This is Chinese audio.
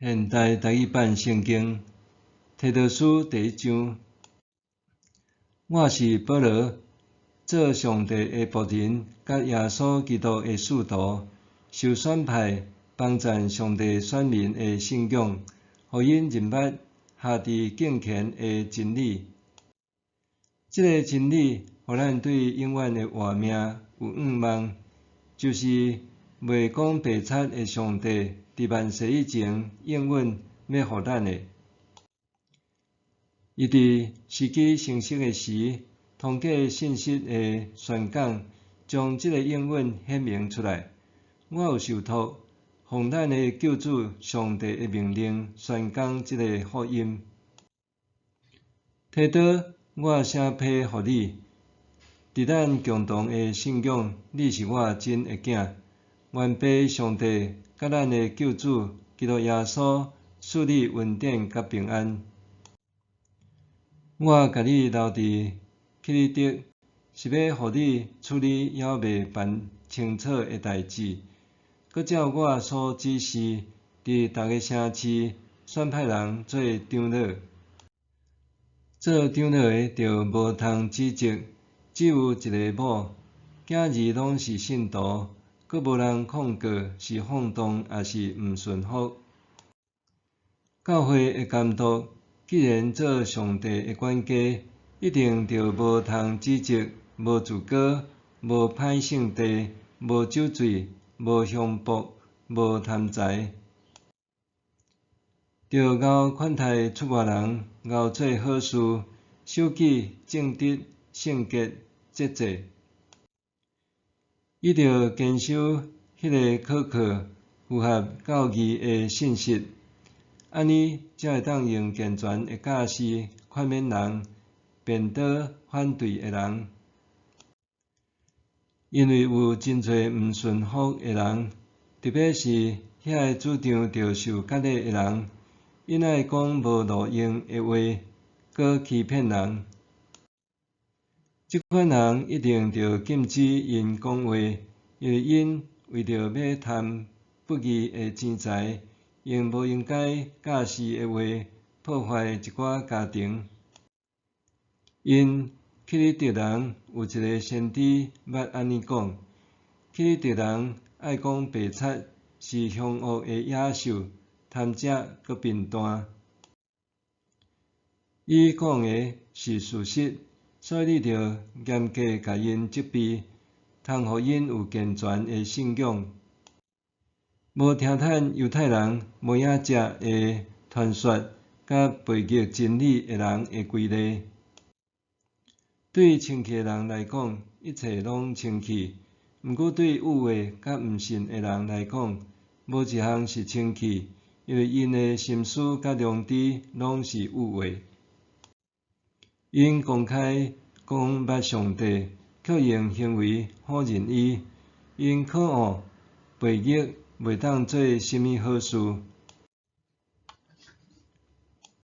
现代台语版圣经提多书第1章，我是保罗，做上帝的仆人，甲耶稣基督的使徒，受选派帮赞上帝选民的信仰，互因认捌下伫敬虔的真理。这个真理，互咱对永远的活命有盼望，就是未讲白贼的上帝伫万世以前应允要互咱的。伊伫时机成熟的时，通过信息的宣讲，将这个应允显明出来。我有受托，奉咱的救主上帝的命令宣讲这个福音。提多，我写批互你，伫咱共同的信仰，你是我真的囝，愿被上帝甲咱的救主基督耶稣赐你恩典甲平安。我甲你留伫克里特，是要互你处理还未办清楚的代志，搁照我所指示，伫逐个城市选派人做长老。做长老的着无通指责，只有一个某，囝儿拢是信徒，搁无人控告是放荡还是毋顺服。教会的监督，既然做上帝的管家，一定着无通指责，无自高，无歹性地，无酒醉，无凶暴，无贪财。着熬款待出外人，熬做好事，守纪、正直、圣洁、节制。伊着坚守迄个可靠、符合教义的信息，安尼才会当用健全的教示劝勉人，辩倒反对的人。因为有真侪毋顺服的人，特别是遐主张着受割礼的人，因爱讲无路用的话，搁欺骗人。即款人一定着禁止因讲话，因为因为着要贪不义的钱财，用无应该教示的话破坏一寡家庭。因克里特人有一个先知捌安尼讲：克里特人爱讲白贼是凶恶的野兽，贪食搁贫惰。伊讲的是事实，所以你着严格甲因责备，通互因有健全的信仰。无听趁犹太人无影者的传说，甲背逆真理的人的规例。对清气的人来讲，一切拢清气；毋过对污秽甲毋信的人来讲，无一项是清气，因为因的心思甲良知拢是污秽。因公开讲捌上帝，却用行为否认伊；因可恶背逆，袂当做甚物好事，